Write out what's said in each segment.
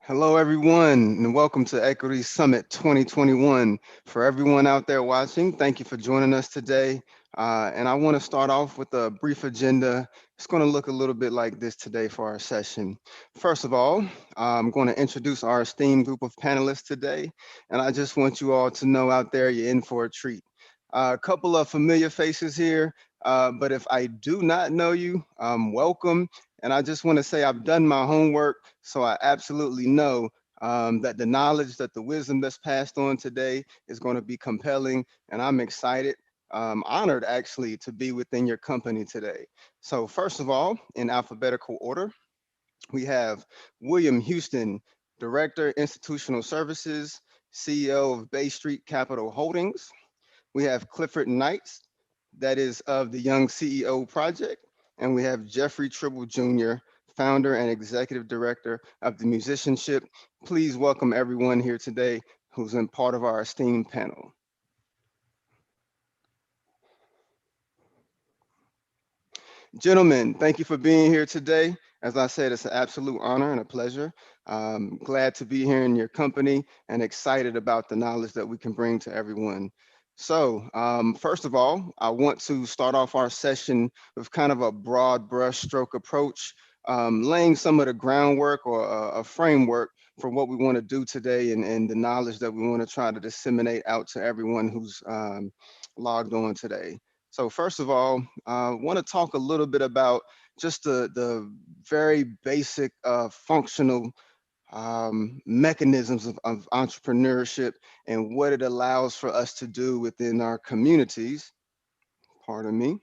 Hello, everyone, and welcome to Equity Summit 2021. For everyone out there watching, thank you for joining us today. And I want to start off with a brief agenda. It's going to look a little bit like this today for our session. First of all, I'm going to introduce our esteemed group of panelists today. And I just want you all to know out there you're in for a treat. A couple of familiar faces here, but if I do not know you, welcome. And I just want to say I've done my homework, so I absolutely know that the knowledge, that the wisdom that's passed on today is going to be compelling. And I'm excited, honored actually, to be within your company today. So, first of all, in alphabetical order, we have William Houston, Director, Institutional Services, CEO of Bay Street Capital Holdings. We have Clifford Knights, that is of the Young CEO Project. And we have Jeffrey Tribble Jr., founder and executive director of the Musicianship. Please welcome everyone here today who's in part of our esteemed panel. Gentlemen, thank you for being here today. As I said, it's an absolute honor and a pleasure. Glad to be here in your company and excited about the knowledge that we can bring to everyone. So, first of all, I want to start off our session with kind of a broad brushstroke approach, laying some of the groundwork or a framework for what we want to do today and the knowledge that we want to try to disseminate out to everyone who's logged on today. So first of all, I want to talk a little bit about just the very basic functional mechanisms of entrepreneurship and what it allows for us to do within our communities. Pardon me.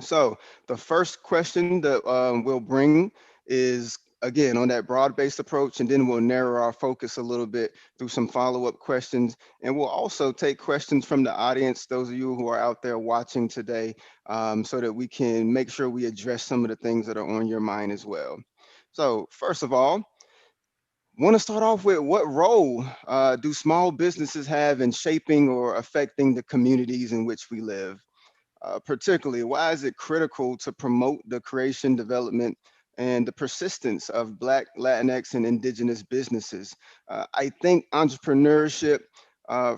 So the first question that we'll bring is again on that broad-based approach, and then we'll narrow our focus a little bit through some follow-up questions, and we'll also take questions from the audience, those of you who are out there watching today, so that we can make sure we address some of the things that are on your mind as well. So first of all, want to start off with what role do small businesses have in shaping or affecting the communities in which we live? Particularly, why is it critical to promote the creation, development, and the persistence of Black, Latinx, and Indigenous businesses? I think entrepreneurship,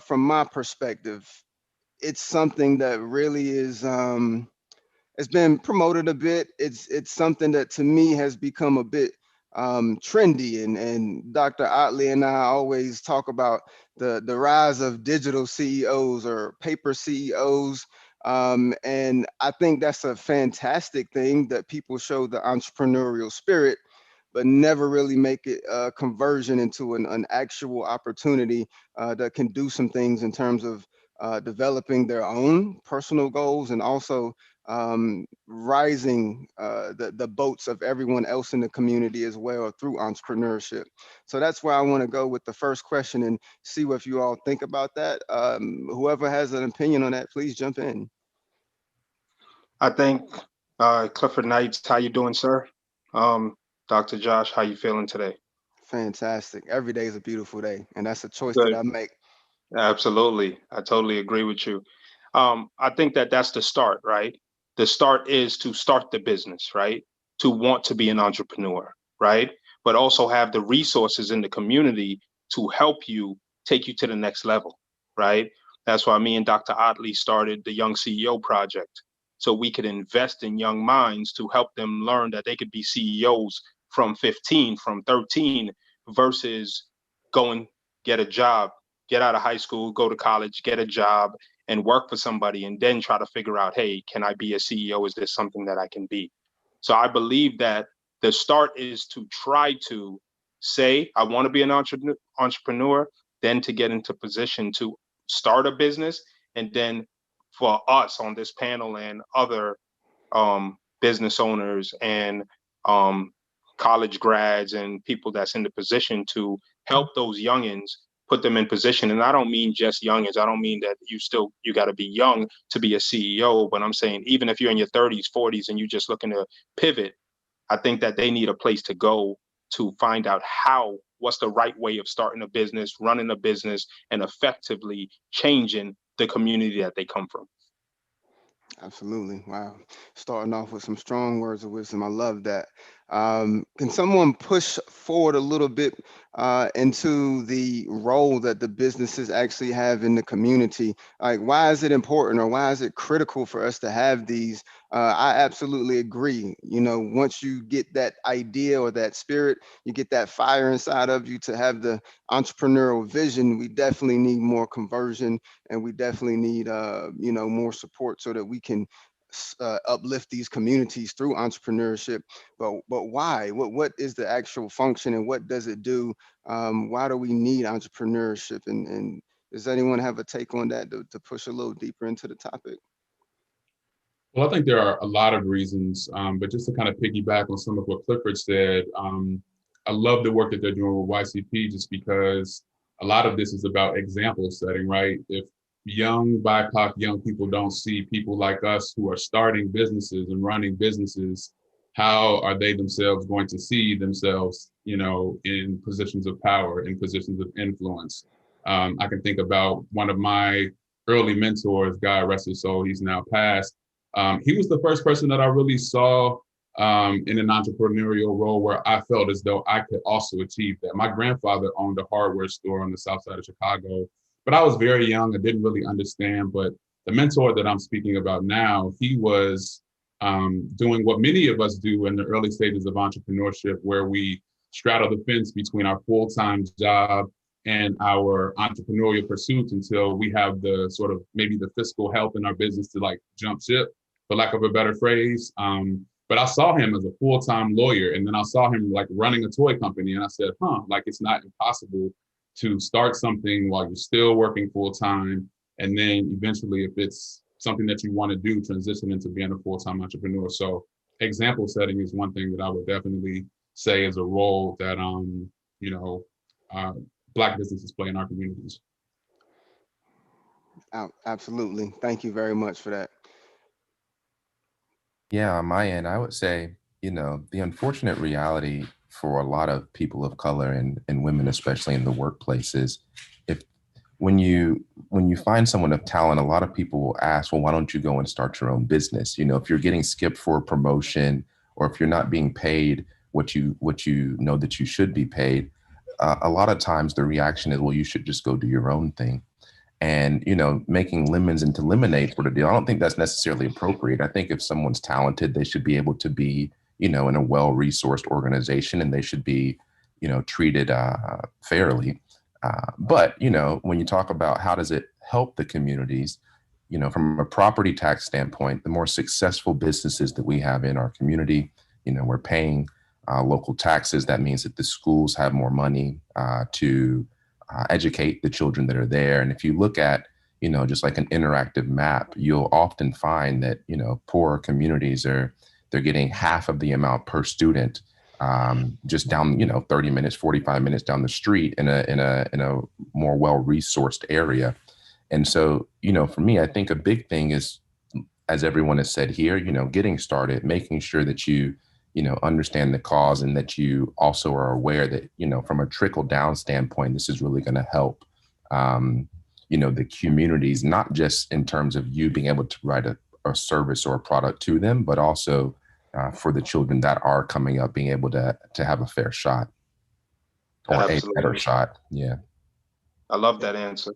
from my perspective, it's something that really is. It's been promoted a bit. It's something that to me has become a bit trendy, and Dr. Otley and I always talk about the rise of digital CEOs or paper CEOs, and I think that's a fantastic thing that people show the entrepreneurial spirit, but never really make it a conversion into an actual opportunity that can do some things in terms of developing their own personal goals and also rising the boats of everyone else in the community as well through entrepreneurship. So that's where I want to go with the first question and see what you all think about that. Whoever has an opinion on that, please jump in. I think Clifford Knights, how you doing, sir? Dr. Josh, how you feeling today? Fantastic. Every day is a beautiful day, and that's a choice that Good. I make. Absolutely. I totally agree with you. I think that that's the start, right? The start is to start the business, right? To want to be an entrepreneur, right? But also have the resources in the community to help you take you to the next level, right? That's why me and Dr. Otley started the Young CEO Project. So we could invest in young minds to help them learn that they could be CEOs from 15, from 13, versus going get a job, get out of high school, go to college, get a job, and work for somebody, and then try to figure out, hey, can I be a CEO? Is this something that I can be? So I believe that the start is to try to say, I want to be an entrepreneur, then to get into position to start a business, and then for us on this panel and other business owners and um, college grads and people that's in the position to help those youngins, put them in position. And I don't mean just youngins. I don't mean that you got to be young to be a CEO, but I'm saying even if you're in your 30s, 40s, and you're just looking to pivot, I think that they need a place to go to find out what's the right way of starting a business, running a business, and effectively changing the community that they come from. Absolutely. Wow. Starting off with some strong words of wisdom. I love that. Can someone push forward a little bit into the role that the businesses actually have in the community? Like, why is it important, or why is it critical for us to have these? I absolutely agree. You know, once you get that idea or that spirit, you get that fire inside of you to have the entrepreneurial vision. We definitely need more conversion, and we definitely need, you know, more support so that we can uplift these communities through entrepreneurship. But why? What is the actual function, and what does it do? Why do we need entrepreneurship? And does anyone have a take on that to push a little deeper into the topic? Well, I think there are a lot of reasons, but just to kind of piggyback on some of what Clifford said, I love the work that they're doing with YCP just because a lot of this is about example setting, right? If young BIPOC young people don't see people like us who are starting businesses and running businesses, how are they themselves going to see themselves, you know, in positions of power, in positions of influence? I can think about one of my early mentors, God rest his soul, he's now passed. He was the first person that I really saw in an entrepreneurial role where I felt as though I could also achieve that. My grandfather owned a hardware store on the south side of Chicago, but I was very young. I didn't really understand. But the mentor that I'm speaking about now, he was doing what many of us do in the early stages of entrepreneurship, where we straddle the fence between our full-time job and our entrepreneurial pursuits until we have the sort of maybe the fiscal health in our business to like jump ship, for lack of a better phrase. But I saw him as a full-time lawyer, and then I saw him like running a toy company, and I said, like it's not impossible to start something while you're still working full-time, and then eventually, if it's something that you want to do, transition into being a full-time entrepreneur. So example setting is one thing that I would definitely say is a role that you know, Black businesses play in our communities. Absolutely. Thank you very much for that. Yeah, on my end, I would say, you know, the unfortunate reality for a lot of people of color and women, especially in the workplaces, if when you find someone of talent, a lot of people will ask, well, why don't you go and start your own business? You know, if you're getting skipped for a promotion, or if you're not being paid what you know that you should be paid, a lot of times the reaction is, well, you should just go do your own thing. And, you know, making lemons into lemonade sort of deal, I don't think that's necessarily appropriate. I think if someone's talented, they should be able to be, you know, in a well-resourced organization, and they should be, you know, treated fairly. But, you know, when you talk about how does it help the communities, you know, from a property tax standpoint, the more successful businesses that we have in our community, you know, we're paying local taxes. That means that the schools have more money to educate the children that are there. And if you look at, you know, just like an interactive map, you'll often find that, you know, poorer communities they're getting half of the amount per student, just down, you know, 30 minutes, 45 minutes down the street in a more well-resourced area. And so, you know, for me, I think a big thing is, as everyone has said here, you know, getting started, making sure that you know, understand the cause, and that you also are aware that, you know, from a trickle down standpoint, this is really going to help, you know, the communities, not just in terms of you being able to provide a service or a product to them, but also for the children that are coming up, being able to have a fair shot, or Absolutely. a better shot. Yeah. I love that answer.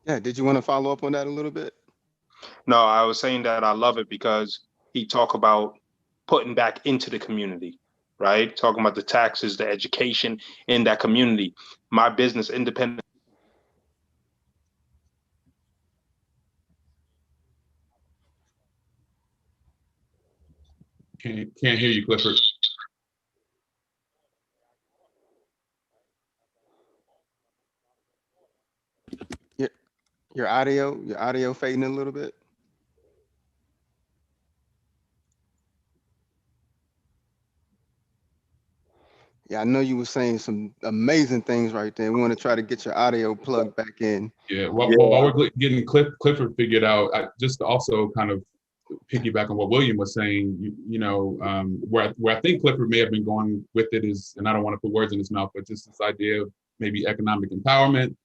Yeah, did you want to follow up on that a little bit? No, I was saying that I love it because he talked about putting back into the community, right? Talking about the taxes, the education in that community. My business, independent. Can't hear you, Clifford. Your audio fading a little bit. Yeah, I know you were saying some amazing things right there. We want to try to get your audio plugged back in. Yeah, while we're getting Clifford figured out, just to also kind of piggyback on what William was saying, you know, where I think Clifford may have been going with it is, and I don't want to put words in his mouth, but just this idea of maybe economic empowerment,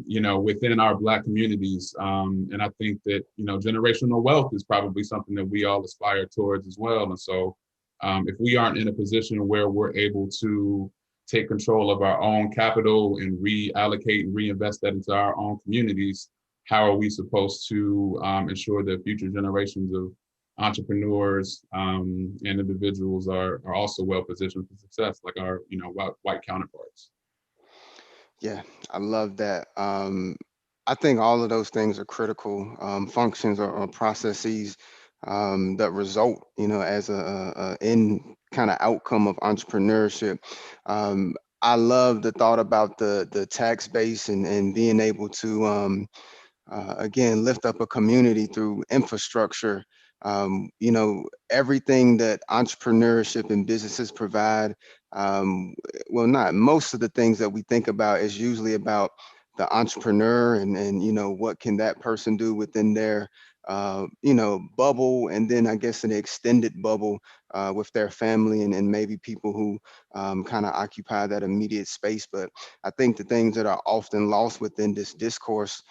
you know, within our Black communities. And I think that, you know, generational wealth is probably something that we all aspire towards as well. And so If we aren't in a position where we're able to take control of our own capital and reallocate and reinvest that into our own communities, how are we supposed to ensure that future generations of entrepreneurs and individuals are also well positioned for success, like our white counterparts? Yeah, I love that. I think all of those things are critical functions or processes that result, as a end kind of outcome of entrepreneurship. I love the thought about the tax base and being able to again lift up a community through infrastructure. Everything that entrepreneurship and businesses provide, well, not most of the things that we think about is usually about the entrepreneur and what can that person do within their bubble, and then I guess an extended bubble with their family and maybe people who kind of occupy that immediate space. But I think the things that are often lost within this discourse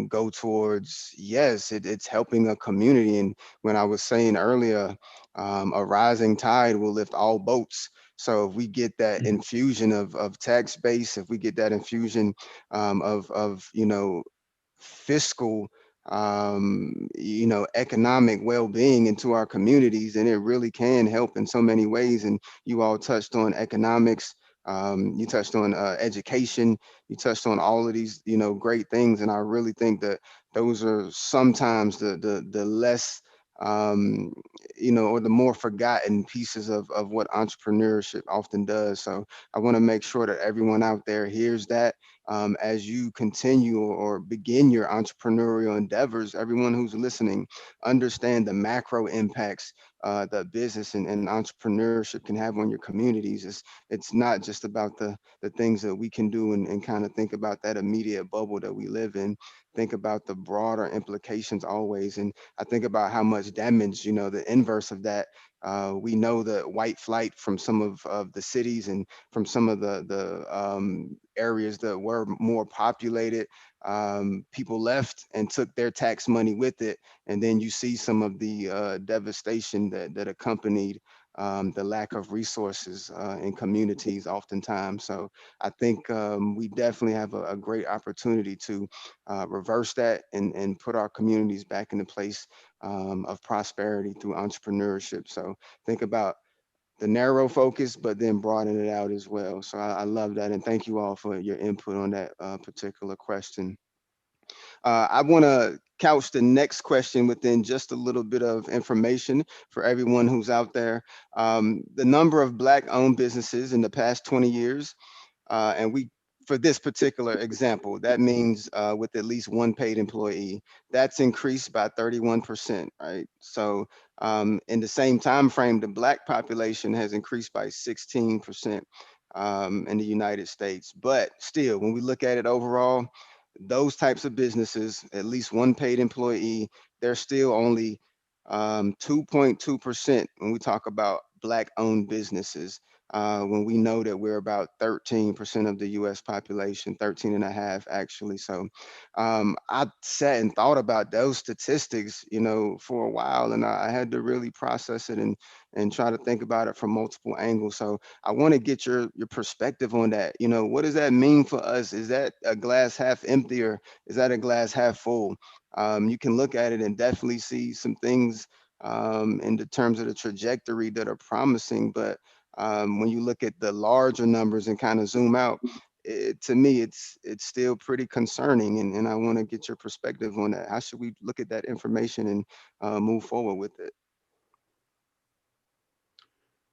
go towards, yes, it's helping a community. And when I was saying earlier, a rising tide will lift all boats. So if we get that infusion of tax base, if we get that infusion of fiscal, economic well-being into our communities, and it really can help in so many ways. And you all touched on economics, you touched on education, you touched on all of these, great things. And I really think that those are sometimes the less or the more forgotten pieces of what entrepreneurship often does. So I want to make sure that everyone out there hears that as you continue or begin your entrepreneurial endeavors. Everyone who's listening, understand the macro impacts that business and entrepreneurship can have on your communities. It's not just about the things that we can do and kind of think about that immediate bubble that we live in. Think about the broader implications always. And I think about how much damage, the inverse of that. We know the white flight from some of the cities and from some of the areas that were more populated. People left and took their tax money with it. And then you see some of the devastation that accompanied the lack of resources in communities oftentimes. So I think we definitely have a great opportunity to reverse that and put our communities back in a place of prosperity through entrepreneurship. So think about the narrow focus, but then broaden it out as well. So I love that. And thank you all for your input on that particular question. I want to couch the next question within just a little bit of information for everyone who's out there. The number of Black-owned businesses in the past 20 years, and for this particular example, that means with at least one paid employee, that's increased by 31%, right? So in the same time frame, the Black population has increased by 16% in the United States. But still, when we look at it overall, those types of businesses, at least one paid employee, they're still only 2.2% when we talk about Black-owned businesses, when we know that we're about 13% of the US population, 13 and a half actually. So I sat and thought about those statistics, for a while, and I had to really process it and try to think about it from multiple angles. So I want to get your perspective on that. What does that mean for us? Is that a glass half empty, or is that a glass half full? You can look at it and definitely see some things in the terms of the trajectory that are promising. But when you look at the larger numbers and kind of zoom out, to me, it's still pretty concerning. And I want to get your perspective on that. How should we look at that information and move forward with it?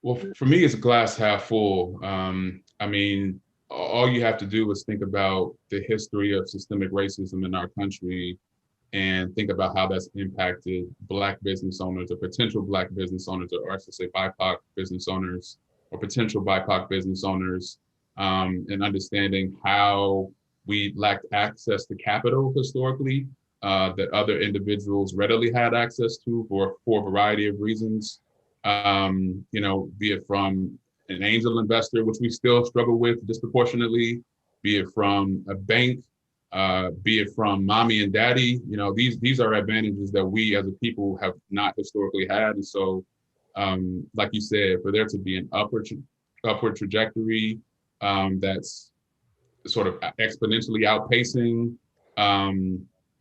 Well, for me, it's glass half full. I mean, all you have to do is think about the history of systemic racism in our country and think about how that's impacted Black business owners or potential Black business owners, or I should say BIPOC business owners or potential BIPOC business owners, and understanding how we lacked access to capital historically that other individuals readily had access to for a variety of reasons. Be it from an angel investor, which we still struggle with disproportionately, be it from a bank, be it from mommy and daddy. These are advantages that we as a people have not historically had. And so like you said, for there to be an upward trajectory that's sort of exponentially outpacing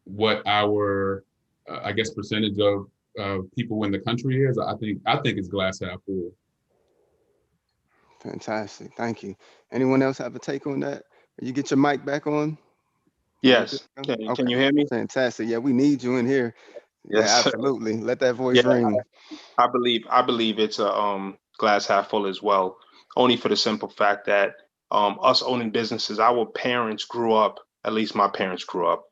what our, I guess, percentage of people in the country is. I think it's glass half full. Fantastic. Thank you. Anyone else have a take on that? You get your mic back on? Yes. Okay. Can you hear me? Fantastic. Yeah, we need you in here. Yeah, Yes. absolutely. Let that voice Yeah, ring. I believe it's a glass half full as well. Only for the simple fact that us owning businesses, our parents grew up, at least my parents grew up,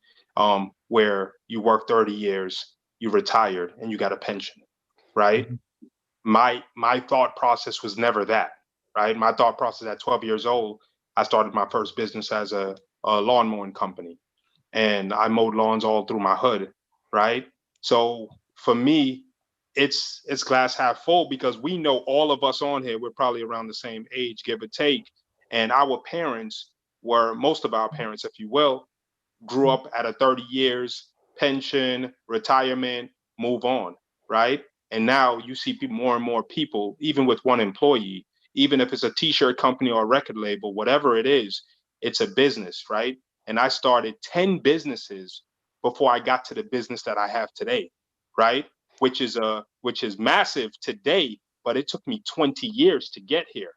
where you work 30 years, you retired, and you got a pension, right? Mhm. My thought process was never that, right? My thought process at 12 years old, I started my first business as a lawn mowing company, and I mowed lawns all through my hood, right? So for me, it's glass half full because we know all of us on here, we're probably around the same age, give or take, and our parents were most of our parents, if you will, grew up at a 30 years pension, retirement, move on, right? And now you see more and more people, even with one employee, even if it's a t-shirt company or a record label, whatever it is, it's a business, right? And I started 10 businesses before I got to the business that I have today, right? Which is massive today, but it took me 20 years to get here.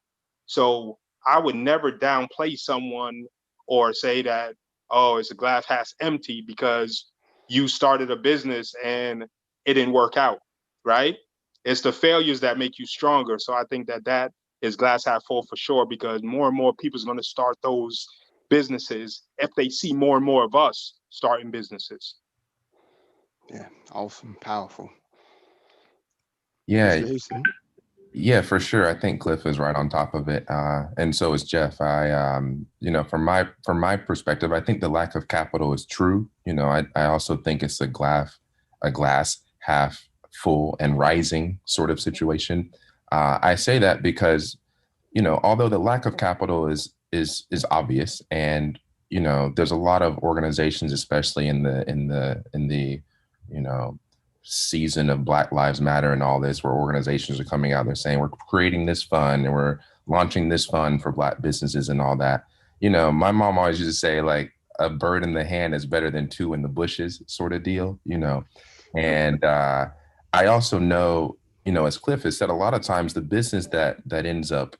So I would never downplay someone or say that, oh, it's a glass half empty because you started a business and it didn't work out, right? It's the failures that make you stronger. So I think that is glass half full for sure, because more and more people are going to start those businesses if they see more and more of us starting businesses. Yeah, awesome, powerful. Yeah, Mr. Houston. yeah, for sure. I think Cliff is right on top of it, and so is Jeff. From my perspective, I think the lack of capital is true. I also think it's a glass half full and rising sort of situation. I say that because, although the lack of capital is obvious, and there's a lot of organizations, especially in the you know season of Black Lives Matter and all this, where organizations are coming out, they're saying we're creating this fund and we're launching this fund for Black businesses and all that. My mom always used to say, like, a bird in the hand is better than two in the bushes, sort of deal. And I also know, as Cliff has said, a lot of times the business that ends up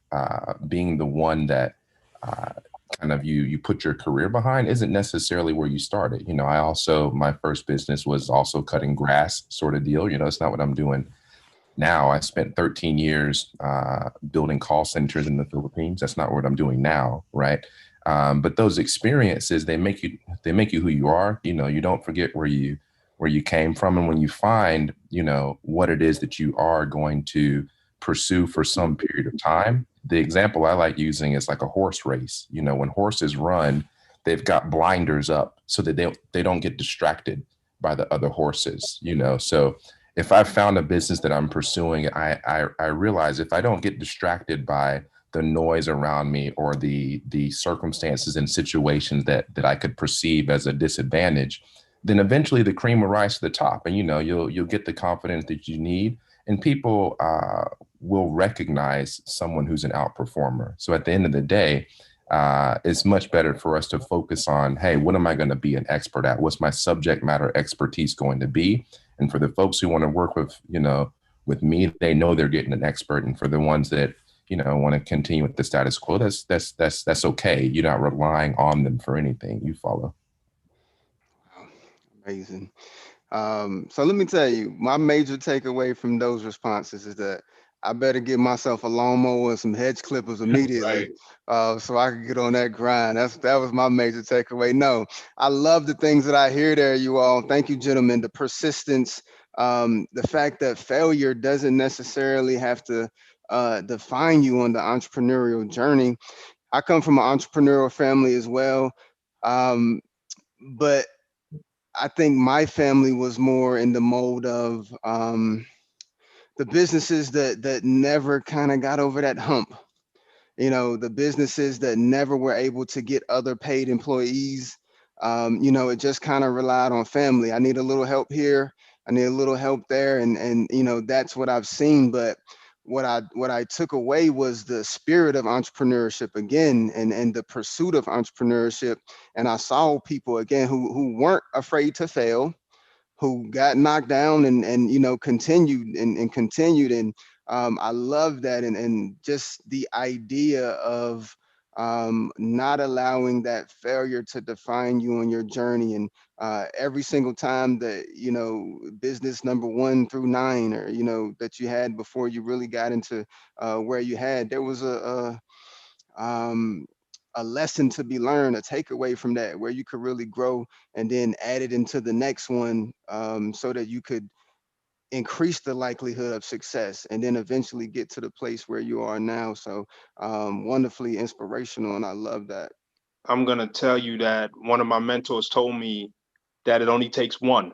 being the one that uh, kind of you put your career behind isn't necessarily where you started. My first business was also cutting grass, sort of deal. It's not what I'm doing now. I spent 13 years building call centers in the Philippines. That's not what I'm doing now, right? But those experiences, they make you who you are. You don't forget where you came from, and when you find what it is that you are going to pursue for some period of time. The example I like using is like a horse race. When horses run, they've got blinders up so that they don't get distracted by the other horses. So if I've found a business that I'm pursuing, I realize if I don't get distracted by the noise around me or the circumstances and situations that I could perceive as a disadvantage, then eventually the cream will rise to the top, and you'll get the confidence that you need, and people will recognize someone who's an outperformer. So at the end of the day, it's much better for us to focus on, hey, what am I going to be an expert at? What's my subject matter expertise going to be? And for the folks who want to work with me, they know they're getting an expert. And for the ones that want to continue with the status quo, that's okay. You're not relying on them for anything. You follow. Wow, amazing. So let me tell you, my major takeaway from those responses is that I better get myself a lawnmower and some hedge clippers immediately, so I can get on that grind. That was my major takeaway. No, I love the things that I hear there, you all. Thank you, gentlemen. The persistence, the fact that failure doesn't necessarily have to define you on the entrepreneurial journey. I come from an entrepreneurial family as well, but I think my family was more in the mode of the businesses that never kind of got over that hump. The businesses that never were able to get other paid employees. It just kind of relied on family. I need a little help here. I need a little help there. And you know, that's what I've seen. But what I took away was the spirit of entrepreneurship again, and the pursuit of entrepreneurship. And I saw people again who weren't afraid to fail, who got knocked down and you know, continued and continued. And I love that. And just the idea of not allowing that failure to define you on your journey. And every single time that, you know, business number 1 through 9, or you know, that you had before you really got into where you had, there was um, a lesson to be learned, a takeaway from that, where you could really grow and then add it into the next one, so that you could increase the likelihood of success and then eventually get to the place where you are now. So wonderfully inspirational, and I love that. I'm gonna tell you that one of my mentors told me that it only takes one,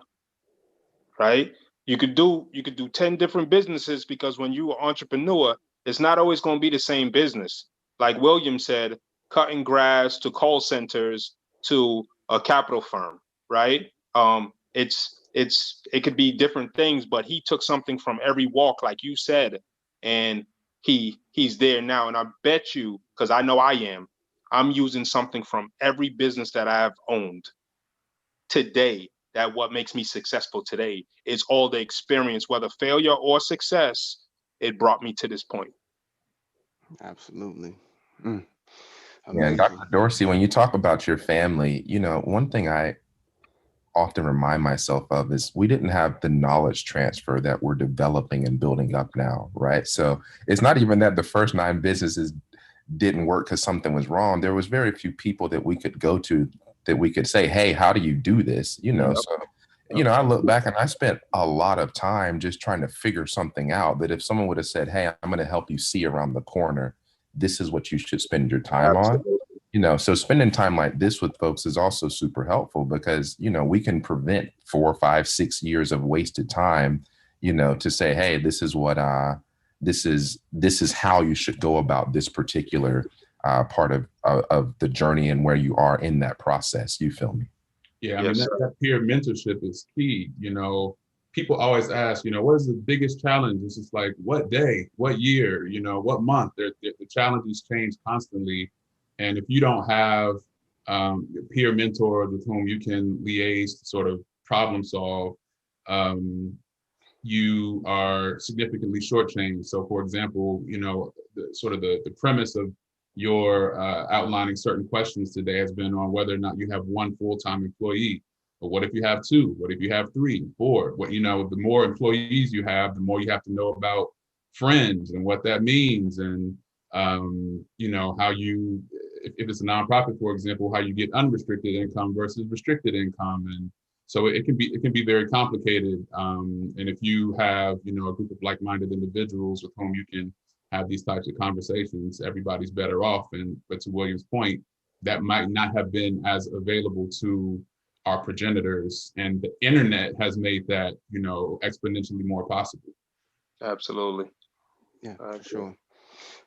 right? You could do 10 different businesses, because when you're an entrepreneur, it's not always going to be the same business. Like William said, cutting grass to call centers to a capital firm, right? It could be different things, but he took something from every walk, like you said, and he's there now. And I bet you, because I know I am, I'm using something from every business that I've owned today, that what makes me successful today is all the experience, whether failure or success, it brought me to this point. Absolutely. Mm, Yeah, and amazing. Dr. Dorsey, when you talk about your family, you know, one thing I often remind myself of is we didn't have the knowledge transfer that we're developing and building up now, right? So it's not even that the first 9 businesses didn't work because something was wrong. There was very few people that we could go to that we could say, hey, how do you do this? You know, so, you know, I look back and I spent a lot of time just trying to figure something out that if someone would have said, hey, I'm going to help you see around the corner, this is what you should spend your time on. You know, so spending time like this with folks is also super helpful because, you know, we can prevent 4, 5, 6 years of wasted time, you know, to say, hey, this is what this is how you should go about this particular part of the journey and where you are in that process. You feel me? Yeah, I mean, that peer mentorship is key. You know, people always ask, you know, what is the biggest challenge? It's just like, what day, what year, you know, what month? The challenges change constantly. And if you don't have peer mentors with whom you can liaise to sort of problem solve, you are significantly shortchanged. So, for example, you know, the premise of your outlining certain questions today has been on whether or not you have one full-time employee. But what if you have 2? What if you have 3, 4? What, you know, the more employees you have, the more you have to know about friends and what that means, and you know, how you, if it's a nonprofit, for example, how you get unrestricted income versus restricted income. And so it can be very complicated. And if you have, you know, a group of like-minded individuals with whom you can have these types of conversations, everybody's better off. And but to William's point, that might not have been as available to our progenitors, and the internet has made that, you know, exponentially more possible. Absolutely. Yeah, for sure.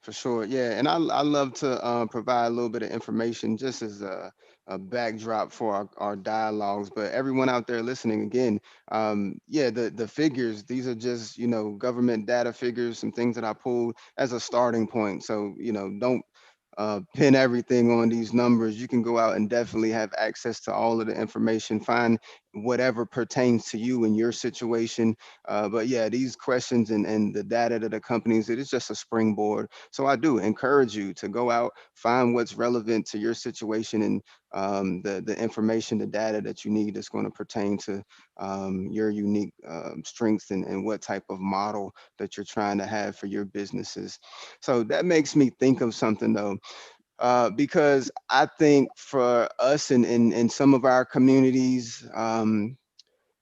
For sure. Yeah. And I love to provide a little bit of information just as a backdrop for our dialogues. But everyone out there listening again, yeah, the figures, these are just, you know, government data figures, some things that I pulled as a starting point. So, you know, don't pin everything on these numbers. You can go out and definitely have access to all of the information, find whatever pertains to you in your situation. But yeah, these questions and the data that accompanies it is just a springboard. So I do encourage you to go out, find what's relevant to your situation, and the information, the data that you need that's going to pertain to your unique strengths and what type of model that you're trying to have for your businesses. So that makes me think of something though, because I think for us in some of our communities,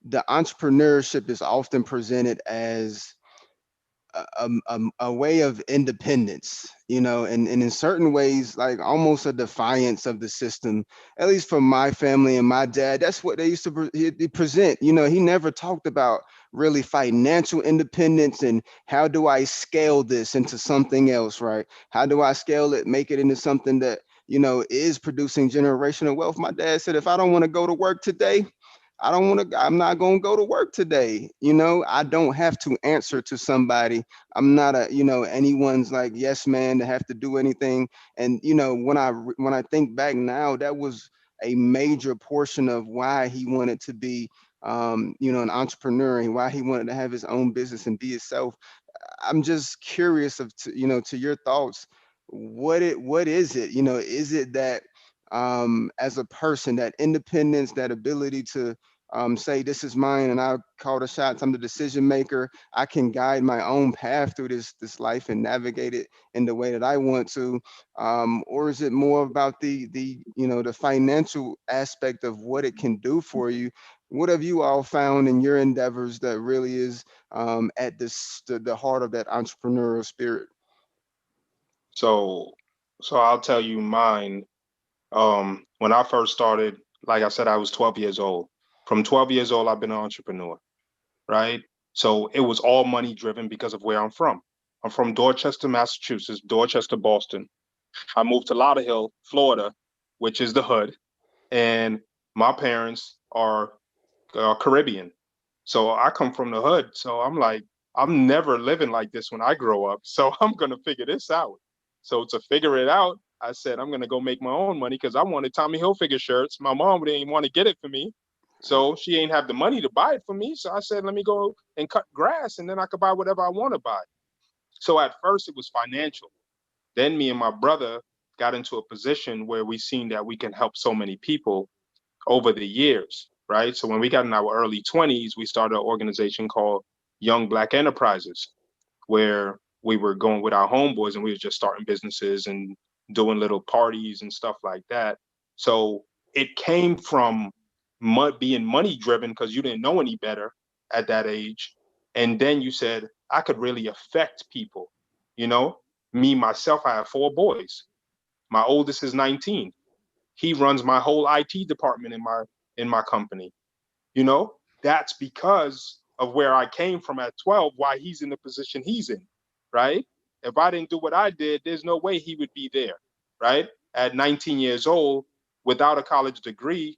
the entrepreneurship is often presented as a way of independence, you know, and in certain ways, like almost a defiance of the system. At least for my family and my dad, that's what they used to present. You know, he never talked about really financial independence and how do I scale this into something else, right? How do I scale it, make it into something that, you know, is producing generational wealth? My dad said, if I don't want to go to work today, I'm not going to go to work today. You know, I don't have to answer to somebody. I'm not anyone's like yes man to have to do anything. And, when I think back now, that was a major portion of why he wanted to be, an entrepreneur, and why he wanted to have his own business and be himself. I'm just curious to your thoughts. What is it? Is it that as a person, that independence, that ability to say this is mine and I call the shots. I'm the decision maker. I can guide my own path through this life and navigate it in the way that I want to, or is it more about the financial aspect of what it can do for you? What have you all found in your endeavors that really is at the heart of that entrepreneurial spirit? So, so I'll tell you mine. When I first started, like I said, I was 12 years old. From 12 years old, I've been an entrepreneur, right? So it was all money driven because of where I'm from. I'm from Dorchester, Massachusetts, Dorchester, Boston. I moved to Lauderhill, Florida, which is the hood, and my parents are Caribbean. So I come from the hood. So I'm like, I'm never living like this when I grow up. So I'm gonna figure this out. So to figure it out, I said I'm gonna go make my own money because I wanted Tommy Hilfiger shirts. My mom didn't want to get it for me, so she ain't have the money to buy it for me. So I said, let me go and cut grass, and then I could buy whatever I want to buy. So at first it was financial. Then me and my brother got into a position where we seen that we can help so many people over the years, right? So when we got in our early 20s, we started an organization called Young Black Enterprises, where we were going with our homeboys and we were just starting businesses and doing little parties and stuff like that. So it came from being money driven because you didn't know any better at that age. And then you said, I could really affect people. You know, me, myself, I have 4 boys. My oldest is 19. He runs my whole IT department in my company. You know, that's because of where I came from at 12, why he's in the position he's in, right? If I didn't do what I did, there's no way he would be there, right? At 19 years old, without a college degree,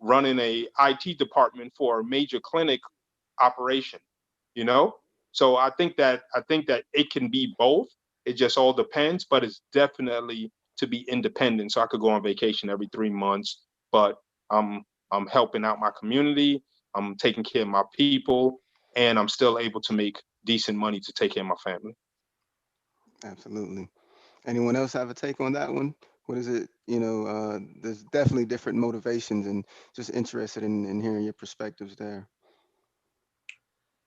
running a IT department for a major clinic operation, you know? So I think that it can be both. It just all depends, but it's definitely to be independent. So I could go on vacation every 3 months, but I'm I'm helping out my community, I'm taking care of my people, and I'm still able to make decent money to take care of my family. Absolutely. Anyone else have a take on that one? What is it? There's definitely different motivations, and just interested in hearing your perspectives there.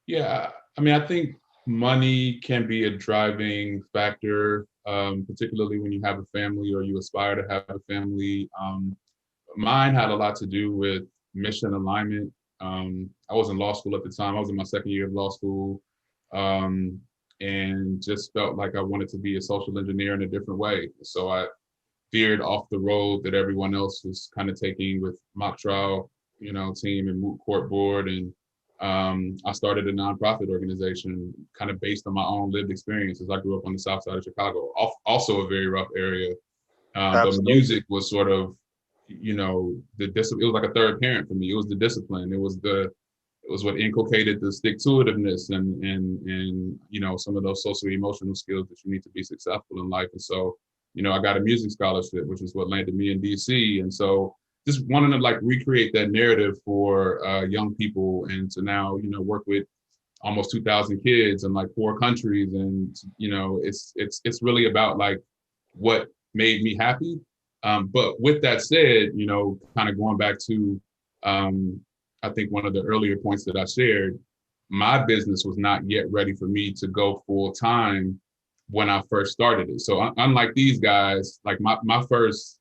Yeah, I mean, I think money can be a driving factor, particularly when you have a family or you aspire to have a family. Mine had a lot to do with mission alignment. I was in law school at the time. I was in my second year of law school, um, and just felt like I wanted to be a social engineer in a different way. So I veered off the road that everyone else was kind of taking with mock trial, team and moot court board. And I started a nonprofit organization kind of based on my own lived experiences. I grew up on the south side of Chicago, also a very rough area. But Absolutely. music was sort of, the discipline. It was like a third parent for me. It was the discipline. It was what inculcated the stick to itiveness and some of those social emotional skills that you need to be successful in life. And so, I got a music scholarship, which is what landed me in DC. And so just wanting to like recreate that narrative for young people and to now, work with almost 2,000 kids in like 4 countries. And, it's really about like what made me happy. But with that said, kind of going back to, I think one of the earlier points that I shared, my business was not yet ready for me to go full time when I first started it. So unlike these guys, like my first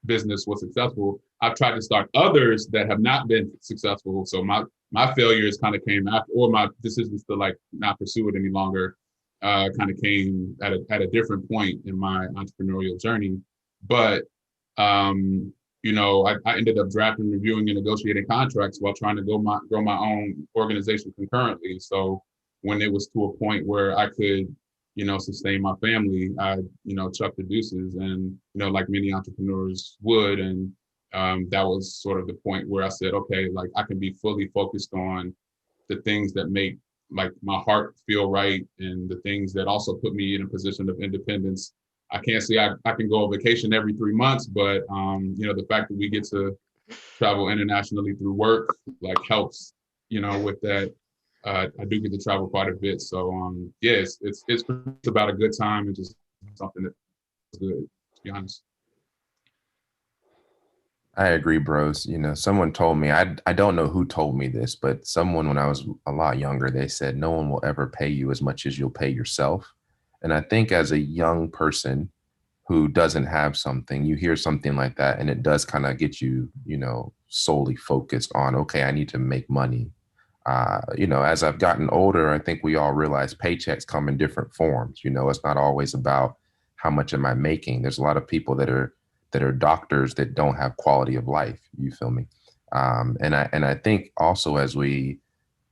business was successful. I've tried to start others that have not been successful. So my failures kind of came after, or my decisions to like not pursue it any longer, kind of came at a different point in my entrepreneurial journey. But I ended up drafting, reviewing, and negotiating contracts while trying to grow my own organization concurrently. So when it was to a point where I could, sustain my family, I, chucked the deuces and, like many entrepreneurs would, and that was sort of the point where I said, okay, like I can be fully focused on the things that make like my heart feel right and the things that also put me in a position of independence. I can't say I can go on vacation every 3 months, but the fact that we get to travel internationally through work like helps, with that. I do get to travel quite a bit. So yeah, it's about a good time and just something that's good, to be honest. I agree, bros. Someone told me, I don't know who told me this, but someone when I was a lot younger, they said, no one will ever pay you as much as you'll pay yourself. And I think as a young person who doesn't have something, you hear something like that, and it does kind of get you, solely focused on, okay, I need to make money. As I've gotten older, I think we all realize paychecks come in different forms. It's not always about how much am I making. There's a lot of people that are doctors that don't have quality of life. You feel me? And I think also as we,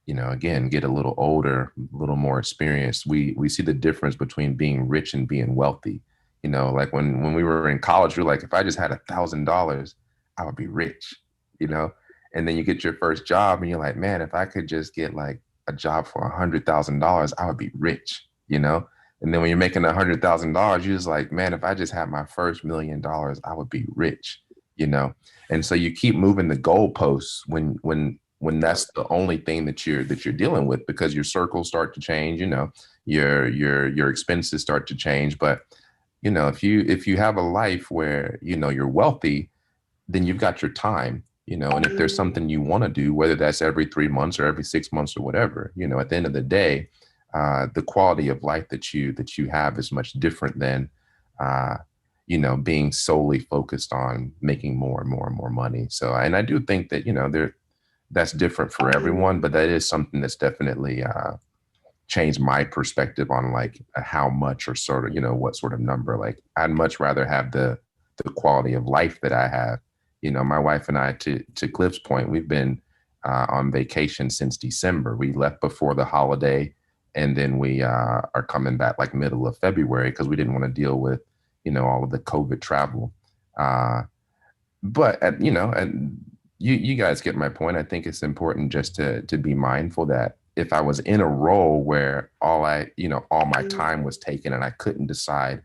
again, get a little older, a little more experienced, we see the difference between being rich and being wealthy. Like when we were in college, we're like, if I just had $1,000, I would be rich, you know? And then you get your first job and you're like, man, if I could just get like a job for $100,000, I would be rich. And then when you're making $100,000, you're just like, man, if I just had my first $1,000,000, I would be rich. And so you keep moving the goalposts when that's the only thing that you're dealing with, because your circles start to change, your expenses start to change. But if you have a life where you're wealthy, then you've got your time. And if there's something you want to do, whether that's every 3 months or every 6 months or whatever, at the end of the day, the quality of life that you have is much different than being solely focused on making more and more and more money. So, and I do think that that's different for everyone, but that is something that's definitely changed my perspective on like how much or sort of what sort of number. Like I'd much rather have the quality of life that I have. My wife and I, to Cliff's point, we've been on vacation since December. We left before the holiday, and then we are coming back like middle of February because we didn't want to deal with all of the COVID travel. But and you guys get my point. I think it's important just to be mindful that if I was in a role where all my time was taken and I couldn't decide,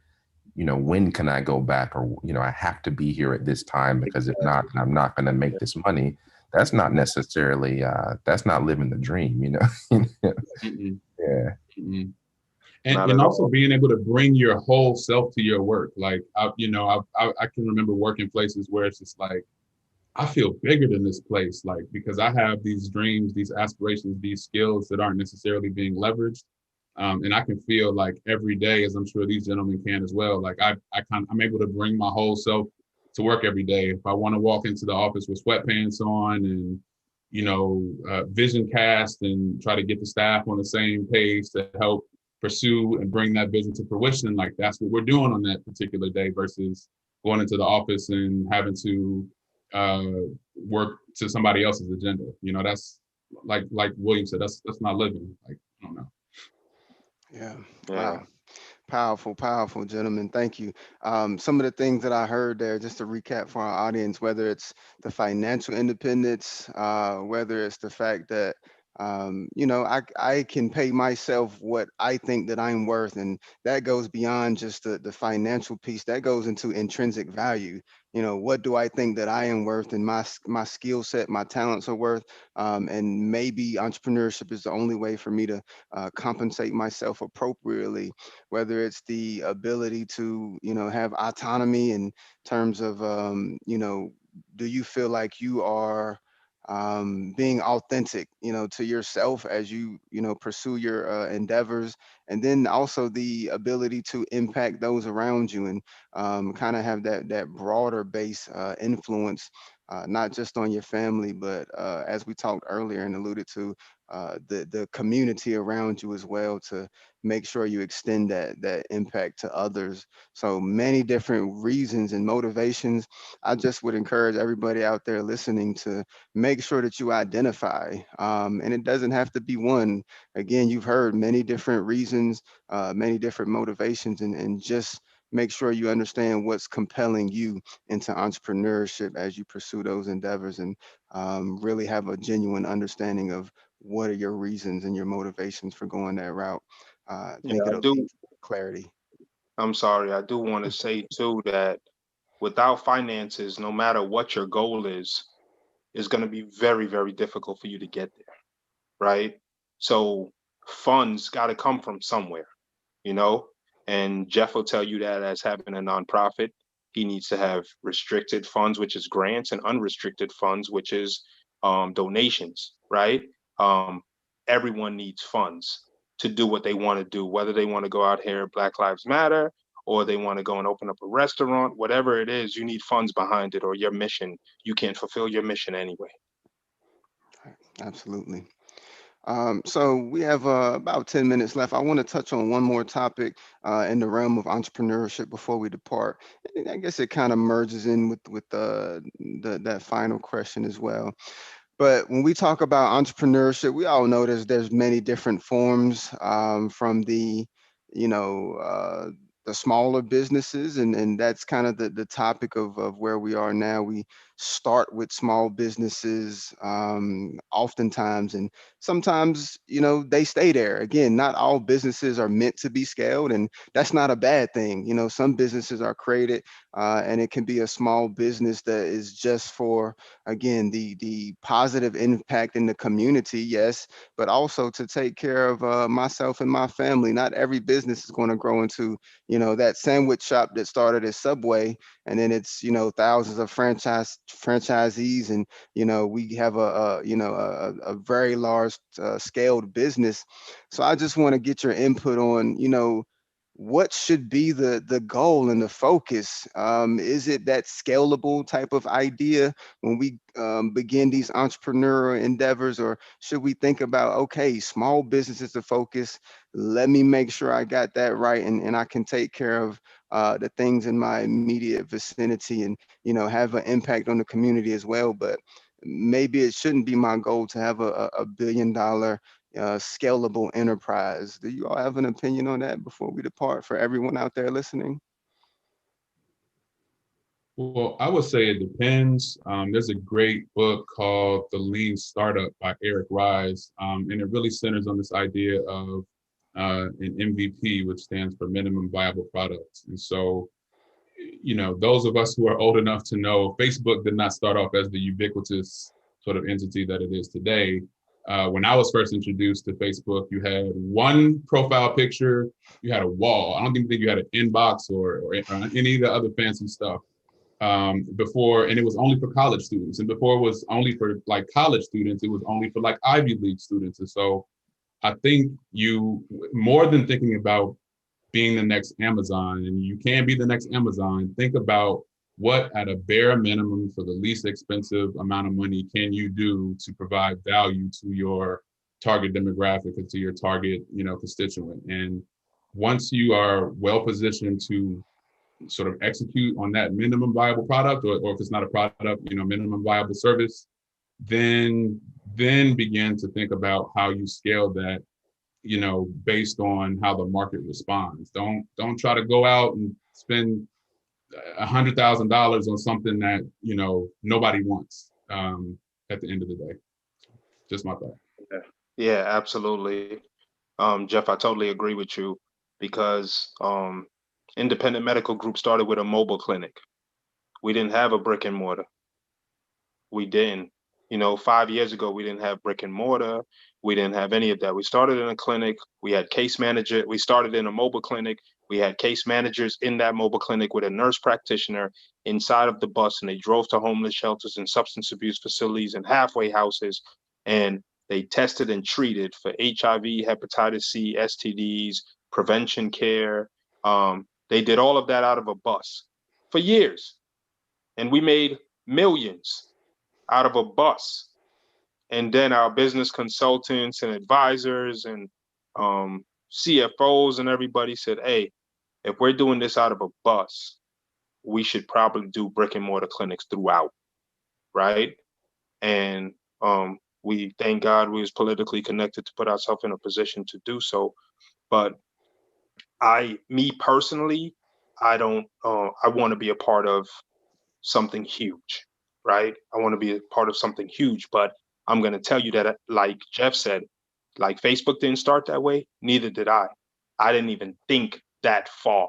when can I go back, or, I have to be here at this time because if not, I'm not going to make this money. That's not necessarily, that's not living the dream, Mm-mm. Yeah. Mm-mm. And also being able to bring your whole self to your work. Like, I can remember working places where it's just like, I feel bigger than this place, like, because I have these dreams, these aspirations, these skills that aren't necessarily being leveraged. And I can feel like every day, as I'm sure these gentlemen can as well, like I'm able to bring my whole self to work every day. If I want to walk into the office with sweatpants on and, vision cast and try to get the staff on the same page to help pursue and bring that vision to fruition, like that's what we're doing on that particular day versus going into the office and having to work to somebody else's agenda. That's like William said, that's not living. Like, I don't know. Yeah. Wow. Powerful, gentlemen. Thank you. Some of the things that I heard there, just to recap for our audience, whether it's the financial independence, whether it's the fact that, I can pay myself what I think that I'm worth. And that goes beyond just the financial piece. That goes into intrinsic value. What do I think that I am worth, and my skill set, my talents are worth? And maybe entrepreneurship is the only way for me to compensate myself appropriately, whether it's the ability to, have autonomy in terms of, do you feel like you are being authentic, to yourself as you, pursue your endeavors, and then also the ability to impact those around you and kind of have that broader base influence, not just on your family, but as we talked earlier and alluded to, the community around you as well, to make sure you extend that impact to others. So many different reasons and motivations. I just would encourage everybody out there listening to make sure that you identify, and it doesn't have to be one. Again, you've heard many different reasons, many different motivations, and just make sure you understand what's compelling you into entrepreneurship as you pursue those endeavors, and really have a genuine understanding of what are your reasons and your motivations for going that route. I Yeah, think I it'll lead do. to clarity. I'm sorry. I do want to say too that without finances, no matter what your goal is going to be very, very difficult for you to get there, right? So funds got to come from somewhere, you know? And Jeff will tell you that as having a nonprofit, he needs to have restricted funds, which is grants, and unrestricted funds, which is donations, right? Um, Everyone needs funds to do what they want to do, whether they want to go out here, Black Lives Matter, or they want to go and open up a restaurant, whatever it is, you need funds behind it, or your mission, you can't fulfill your mission anyway. Absolutely. So we have about 10 minutes left. I want to touch on one more topic in the realm of entrepreneurship before we depart. And I guess it kind of merges in with that final question as well. But when we talk about entrepreneurship, we all know there's many different forms, from the, you know, the smaller businesses, and that's kind of the topic of where we are now. We start with small businesses, oftentimes, and sometimes, they stay there. Again, not all businesses are meant to be scaled, and that's not a bad thing. Some businesses are created, and it can be a small business that is just for, again, the positive impact in the community, yes, but also to take care of myself and my family. Not every business is going to grow into, that sandwich shop that started as Subway, and then it's, thousands of franchisees, and we have a very large scaled business. So I just want to get your input on, what should be the goal and the focus? Is it that scalable type of idea when we begin these entrepreneurial endeavors, or should we think about, okay, small business is the focus? Let me make sure I got that right, and I can take care of the things in my immediate vicinity, and have an impact on the community as well. But maybe it shouldn't be my goal to have a $1 billion scalable enterprise. Do you all have an opinion on that before we depart, for everyone out there listening? Well, I would say it depends. There's a great book called The Lean Startup by Eric Ries, and it really centers on this idea of an MVP, which stands for minimum viable product. And so, those of us who are old enough to know, Facebook did not start off as the ubiquitous sort of entity that it is today. When I was first introduced to Facebook, you had one profile picture, you had a wall. I don't even think you had an inbox or any of the other fancy stuff before, and it was only for college students. And before it was only for like college students, it was only for like Ivy League students. And so I think you, more than thinking about being the next Amazon, and you can be the next Amazon, think about what at a bare minimum for the least expensive amount of money can you do to provide value to your target demographic and to your target, constituent. And once you are well positioned to sort of execute on that minimum viable product, or if it's not a product, minimum viable service, then begin to think about how you scale that, based on how the market responds. Don't try to go out and spend $100,000 on something that nobody wants. At the end of the day, just my thought. Yeah, yeah, absolutely. Jeff, I totally agree with you because Independent Medical Group started with a mobile clinic. We didn't have a brick and mortar. We didn't. 5 years ago, we didn't have brick and mortar. We didn't have any of that. We started in a clinic. We had case manager. We started in a mobile clinic. We had case managers in that mobile clinic with a nurse practitioner inside of the bus, and they drove to homeless shelters and substance abuse facilities and halfway houses, and they tested and treated for HIV, hepatitis C, STDs, prevention care. They did all of that out of a bus for years, and we made millions out of a bus. And then our business consultants and advisors and CFOs and everybody said, hey, if we're doing this out of a bus, we should probably do brick and mortar clinics throughout, right? And we, thank God, we was politically connected to put ourselves in a position to do so. But me personally, I don't, I want to be a part of something huge, right? I want to be a part of something huge, but I'm going to tell you that, like Jeff said, like Facebook didn't start that way, neither did I. I didn't even think that far,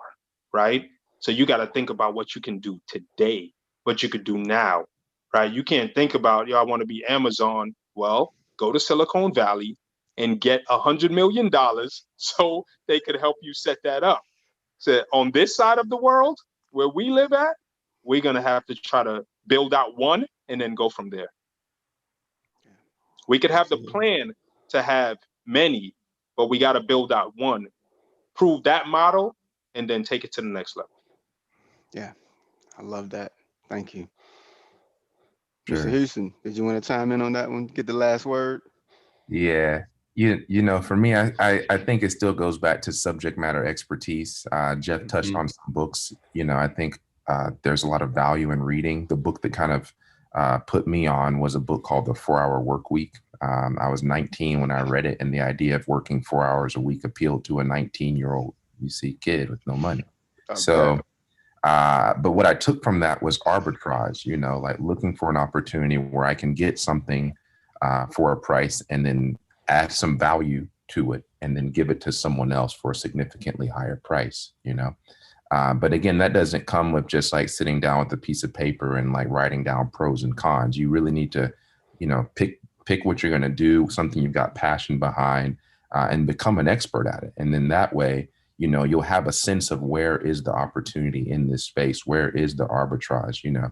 right? So you got to think about what you can do today, what you could do now, right? You can't think about, I want to be Amazon. Well, go to Silicon Valley and get $100 million so they could help you set that up. So on this side of the world where we live at, we're going to have to try to build out one and then go from there. We could have the plan to have many, but we got to build out one, prove that model, and then take it to the next level. Yeah, I love that. Thank you. Sure. Mr. Houston, did you want to chime in on that one? Get the last word? Yeah. You know, for me, I think it still goes back to subject matter expertise. Jeff touched on some books. You know, I think there's a lot of value in reading. The book that kind of put me on was a book called The 4-Hour Workweek. I was 19 when I read it, and the idea of working 4 hours a week appealed to a 19-year-old UC kid with no money. Okay. So, but what I took from that was arbitrage, you know, like looking for an opportunity where I can get something for a price and then add some value to it and then give it to someone else for a significantly higher price, you know. But again, that doesn't come with just like sitting down with a piece of paper and like writing down pros and cons. You really need to, you know, pick what you're going to do, something you've got passion behind, and become an expert at it. And then that way, you know, you'll have a sense of where is the opportunity in this space, where is the arbitrage, you know.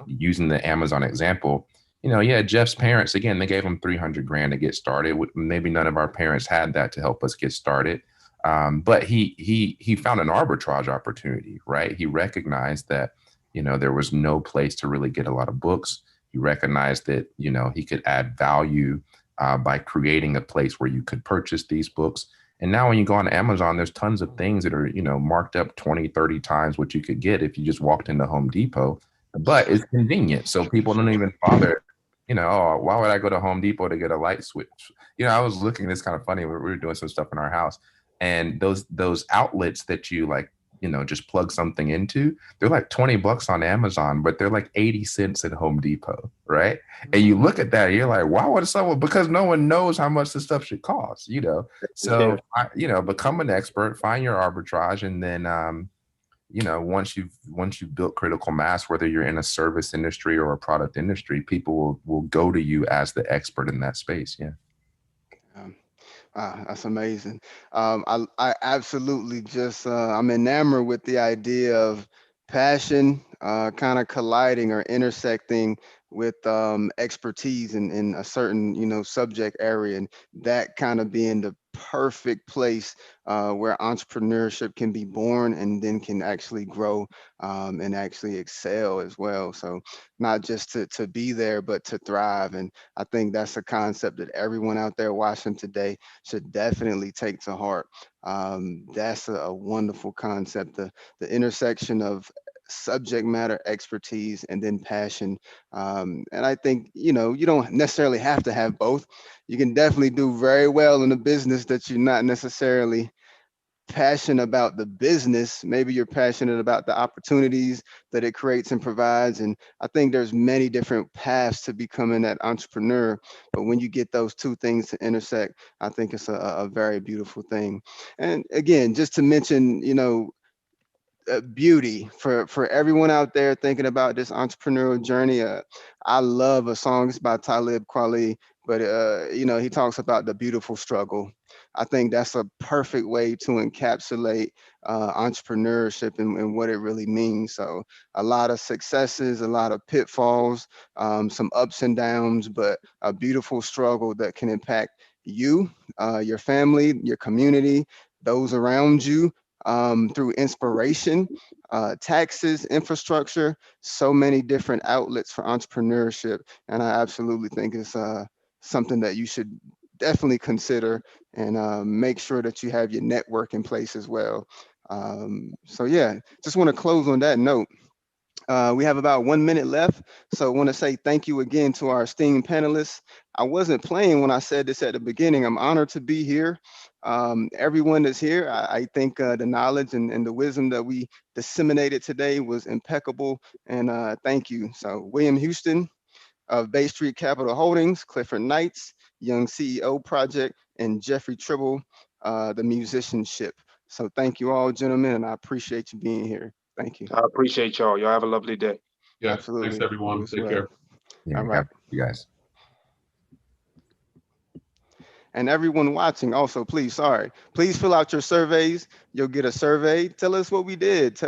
Using the Amazon example, you know, yeah, Jeff's parents, again, they gave him 300 grand to get started. Maybe none of our parents had that to help us get started. But he found an arbitrage opportunity, right? He recognized that, you know, there was no place to really get a lot of books. He recognized that, you know, he could add value by creating a place where you could purchase these books. And now when you go on Amazon, there's tons of things that are, you know, marked up 20, 30 times what you could get if you just walked into Home Depot. But it's convenient. So people don't even bother, you know, oh, why would I go to Home Depot to get a light switch? You know, I was looking, it's kind of funny. We were doing some stuff in our house. And those outlets that you like, you know, just plug something into, they're like $20 on Amazon, but they're like 80 cents at Home Depot, right? And you look at that, and you're like, why would someone? Because no one knows how much this stuff should cost, you know. So, you know, become an expert, find your arbitrage, and then, you know, once you've built critical mass, whether you're in a service industry or a product industry, people will go to you as the expert in that space. Yeah. Wow, that's amazing. I absolutely just I'm enamored with the idea of passion kind of colliding or intersecting with expertise in a certain, you know, subject area, and that kind of being the perfect place where entrepreneurship can be born and then can actually grow and actually excel as well. So not just to be there, but to thrive. And I think that's a concept that everyone out there watching today should definitely take to heart. That's a wonderful concept, the intersection of subject matter expertise and then passion. And I think, you know, you don't necessarily have to have both. You can definitely do very well in a business that you're not necessarily passionate about the business. Maybe you're passionate about the opportunities that it creates and provides. And I think there's many different paths to becoming that entrepreneur. But when you get those two things to intersect, I think it's a very beautiful thing. And again, just to mention, you know, beauty for everyone out there thinking about this entrepreneurial journey. I love a song. It's by Talib Kweli, but you know, he talks about the beautiful struggle. I think that's a perfect way to encapsulate entrepreneurship and what it really means. So a lot of successes, a lot of pitfalls, some ups and downs, but a beautiful struggle that can impact you, your family, your community, those around you, through inspiration, taxes, infrastructure, so many different outlets for entrepreneurship. And I absolutely think it's something that you should definitely consider and make sure that you have your network in place as well. So yeah, just want to close on that note. We have about 1 minute left, so I want to say thank you again to our esteemed panelists. I wasn't playing when I said this at the beginning. I'm honored to be here. Everyone that's here, I think the knowledge and the wisdom that we disseminated today was impeccable, and thank you. So William Houston of Bay Street Capital Holdings, Clifford Knights, Young CEO Project, and Jeffrey Tribble, the musicianship. So thank you all, gentlemen, and I appreciate you being here. Thank you. I appreciate y'all. Y'all have a lovely day. Yes, Absolutely. thanks You everyone. as Take well. care. Yeah, All God right. bless you guys. And everyone watching also, please fill out your surveys. You'll get a survey. Tell us what we did.